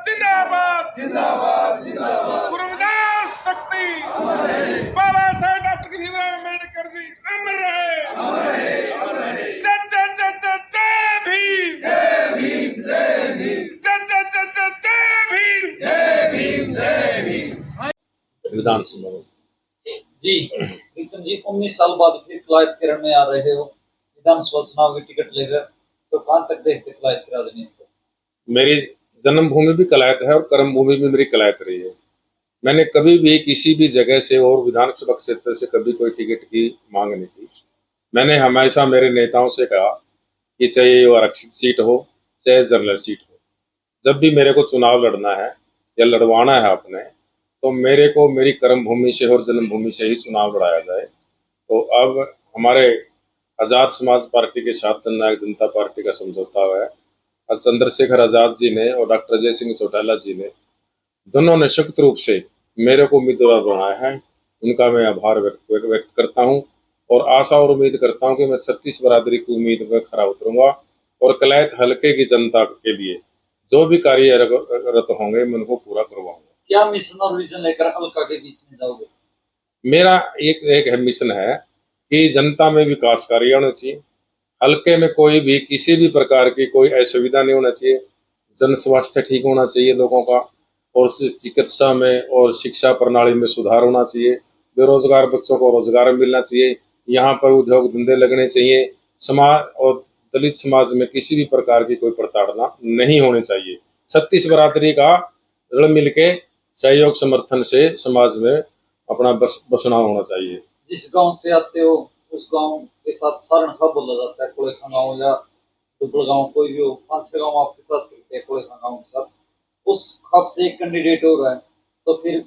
जिंदाबाद जिंदाबाद जिंदाबाद। गुरुदास शक्ति बाबा साहेब डॉक्टर भीमराव अम्बेडकर जी अमर रहे जय जय जय जय जय भीम जय भीम जय भीम जय जय जय जय जय भीम जय भीम जय भीम। विधानसभा जी प्रीतम जी 19 साल बाद फिर कलायत किरण में आ रहे हो विधानसभा चुनाव की टिकट लेकर, तो कहाँ तक देखते कलायत की राजनीति को? मेरी जन्मभूमि भी कलायत है और कर्म भूमि भी मेरी कलायत रही है। मैंने कभी भी किसी भी जगह से और विधानसभा क्षेत्र से कभी कोई टिकट की मांग नहीं की। मैंने हमेशा मेरे नेताओं से कहा कि चाहे वो आरक्षित सीट हो चाहे जनरल सीट हो, जब भी मेरे को चुनाव लड़ना है या लड़वाना है अपने, तो मेरे को मेरी कर्म भूमि से और जन्मभूमि से ही चुनाव लड़ाया जाए। तो अब हमारे आज़ाद समाज पार्टी के साथ जननायक जनता पार्टी का समझौता हुआ है और चंद्रशेखर आज़ाद जी ने और डॉक्टर अजय सिंह चौटाला जी ने दोनों ने सख्त रूप से मेरे को उम्मीदवार बनाया है। उनका मैं आभार व्यक्त करता हूं और आशा और उम्मीद करता हूं कि मैं 36 बरादरी की उम्मीद में खरा उतरूंगा और कलायत हल्के की जनता के लिए जो भी कार्यरत होंगे मैं उनको पूरा करवाऊंगा। क्या मिशन और विजन लेकर हल्का के बीच में जाओगे? मेरा एक मिशन है कि जनता में विकास कार्य होना चाहिए, हल्के में कोई भी किसी भी प्रकार की कोई असुविधा नहीं होना चाहिए, जन स्वास्थ्य ठीक होना चाहिए लोगों का, और चिकित्सा में और शिक्षा प्रणाली में सुधार होना चाहिए, बेरोजगार बच्चों को रोजगार मिलना चाहिए, यहाँ पर उद्योग धंधे लगने चाहिए, समाज और दलित समाज में किसी भी प्रकार की कोई प्रताड़ना नहीं होनी चाहिए। 36 बरादरी का रल मिल के सहयोग समर्थन से समाज में अपना बसना होना चाहिए। जिस गांव से आते हो उस गांव के साथ सारण खा बोला जाता है, कोड़ेखा गांव या दुबल गांव कोई भी हो, 5-6 गांव आपके साथ चलते हैं कोड़ेखा गांव के साथ, उस खप से एक कैंडिडेट हो रहा है, तो फिर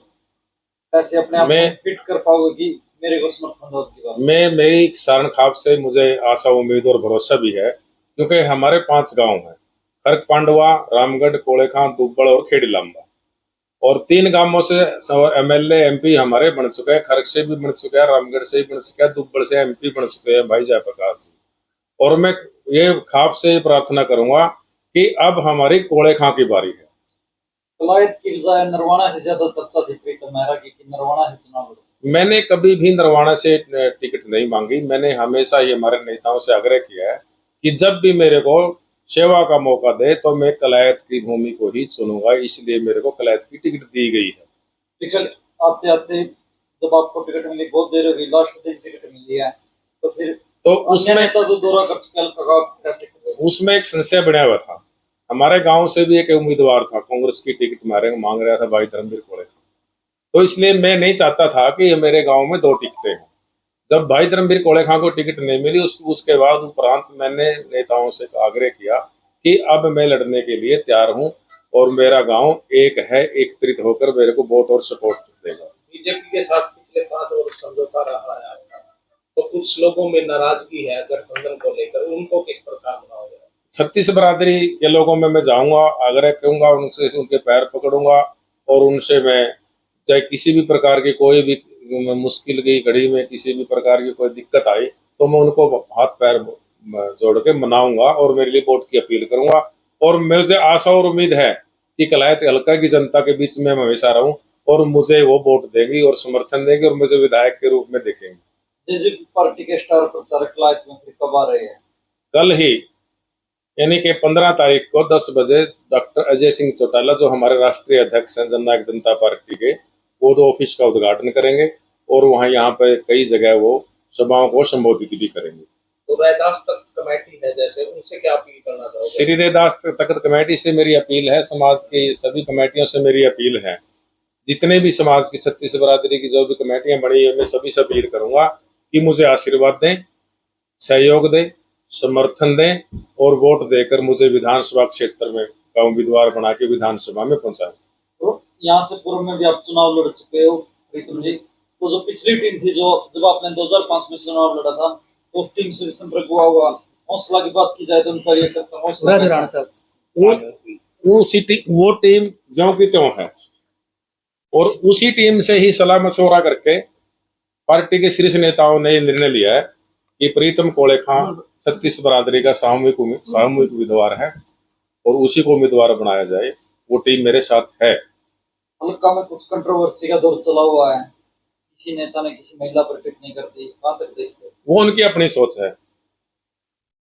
कैसे अपने आप को फिट कर पाओगे कि मेरे को समर्थन दो की बात? मेरी सारण खाप से मुझे आशा उम्मीद और भरोसा भी है, क्योंकि हमारे 5 गांव हैं, खरक पांडवा, रामगढ़, कोड़ेखा, दुब्बल और खेड़ी लांबा, और 3 गांवों से एमएलए एमपी हमारे बन चुके हैं। खरक से भी बन चुके हैं, रामगढ़ से भी बन चुके हैं, दुब्बल से एमपी बन चुके हैं भाई जयप्रकाश जी। और मैं ये खाप से प्रार्थना करूंगा कि अब हमारी कोड़ेखा की बारी है। कलायत की बजाय नरवाना से ज्यादा चर्चा थी प्रीतम मेहरा की कि नरवाना से चुनाव लड़ो। मैंने कभी भी नरवाना से टिकट नहीं मांगी। मैंने हमेशा ये हमारे नेताओं से आग्रह किया है कि जब भी मेरे को सेवा का मौका दे तो मैं कलायत की भूमि को ही चुनूंगा, इसलिए मेरे को कलायत की टिकट दी गई है। पिछले आते आते जब आपको टिकट मिली, बहुत देर हो गई, लास्ट दिन टिकट मिली है, तो फिर तो उसमें तो दौरा कर चुके, कैसे करोगे? उसमें एक संशय बना हुआ था। हमारे गांव से भी एक उम्मीदवार था, कांग्रेस की टिकट मांग रहा था भाई धर्मवीर कोड़ेखा, तो इसलिए मैं नहीं चाहता था कि मेरे गांव में 2 टिकटें हों। जब भाई धर्मवीर कोड़ेखा को टिकट नहीं मिली, उसके बाद उपरांत मैंने नेताओं से आग्रह किया कि अब मैं लड़ने के लिए तैयार हूं और मेरा गांव एक है, एकत्रित होकर मेरे को वोट और सपोर्ट देगा। बीजेपी के साथ पिछले 5 वर्ष समझौता रहा है आपका, तो कुछ लोगों में नाराजगी है गठबंधन को लेकर, उनको किस प्रकार मनाओगे? 36 बरादरी के लोगों में मैं जाऊंगा, आग्रह करूंगा, उनसे उनके पैर पकड़ूंगा और उनसे मैं चाहे किसी भी प्रकार की कोई भी मुश्किल की घड़ी में किसी भी प्रकार की कोई दिक्कत आई तो मैं उनको हाथ पैर जोड़ के मनाऊंगा और मेरे लिए वोट की अपील करूंगा। और मुझे आशा और उम्मीद है कि कलायत हल्का की जनता के बीच में हमेशा रहूं और मुझे वो वोट देगी और समर्थन देगी और मुझे विधायक के रूप में देखेंगे। जेजेपी पार्टी के स्टार प्रचारक कलायत में फिर कब आ रहे हैं? कल ही, यानी कि 15 तारीख को 10 बजे डॉक्टर अजय सिंह चौटाला जो हमारे राष्ट्रीय अध्यक्ष हैं जननायक जनता पार्टी के, वो 2 ऑफिस का उद्घाटन करेंगे और वहाँ यहाँ पे कई जगह वो सभाओं को संबोधित भी करेंगे। तो रैदास तक कमेटी है जैसे, उनसे क्या अपील करना चाहोगे? श्री रैदास तख्त कमेटी से मेरी अपील है, समाज की सभी कमेटियों से मेरी अपील है, जितने भी समाज की 36 बरादरी की जो भी कमेटियां बनी है मैं सभी से अपील करूंगा कि मुझे आशीर्वाद दें, सहयोग दें, समर्थन दें और वोट देकर मुझे विधानसभा क्षेत्र में का उम्मीदवार बना के विधानसभा में पहुंचाएं। तो यहाँ से पूर्व में भी आप चुनाव लड़ चुके हो प्रीतम जी, तो जो पिछली टीम थी जो जब आपने 2005 में चुनाव लड़ा था तो उस टीम से संपर्क हुआ होगा, हौसला की बात की जाए तो उनका ये करता हौसला वो टीम ज्यों की त्यों है और उसी टीम से ही सलाह मशवरा करके पार्टी के शीर्ष नेताओं ने निर्णय लिया है कि प्रीतम कोड़ेखा 36 बरादरी का सामूहिक उम्मीदवार है और उसी को उम्मीदवार बनाया जाए। वो टीम मेरे साथ है। हल्का में कुछ कंट्रोवर्सी का दौर चला हुआ है, किसी नेता ने किसी महिला पर टिप्पणी कर दी, कहाँ तक देखते हो? वो उनकी अपनी सोच है,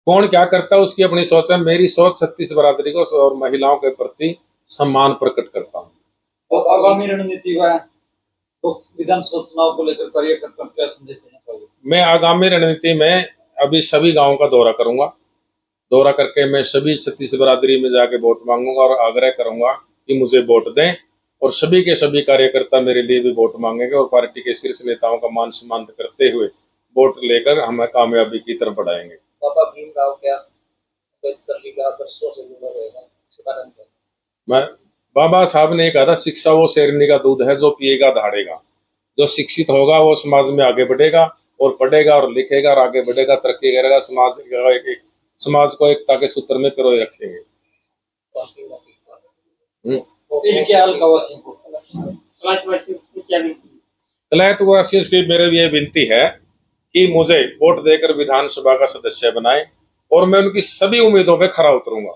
कौन क्या करता है उसकी अपनी सोच है। मेरी सोच छत्तीस बरादरी को और महिलाओं के प्रति सम्मान प्रकट करता हूँ। और आगामी रणनीति व तो विधानसभा चुनाव को लेकर कार्यकर्ताओं को क्या संदेश देना चाहिए? मैं आगामी रणनीति में अभी सभी गांवों का दौरा करूंगा। दौरा करके मैं सभी छत्तीस बरादरी में जाके वोट मांगूंगा और आग्रह करूंगा कि मुझे वोट दें, और सभी के सभी कार्यकर्ता मेरे लिए भी वोट मांगेंगे और पार्टी के शीर्ष नेताओं का मान सम्मान करते हुए वोट लेकर हमें कामयाबी की तरफ बढ़ाएंगे। बाबा भीमराव क्या अम्बेडकर जी का आदर्शों से जुड़ा रहेगा, इसके बारे में क्या? मैं बाबा साहब ने कहा था, शिक्षा वो शेरनी का दूध है जो पिएगा दहाड़ेगा। जो शिक्षित होगा वो समाज में आगे बढ़ेगा और पढ़ेगा और लिखेगा और आगे बढ़ेगा, तरक्की करेगा, समाज को एकता के सूत्र में पिरोए रखेंगे। इनके हल्का वासियों को कलैत वासियों की मेरे ये विनती है कि मुझे वोट देकर विधानसभा का सदस्य बनाएं और मैं उनकी सभी उम्मीदों पे खरा उतरूंगा।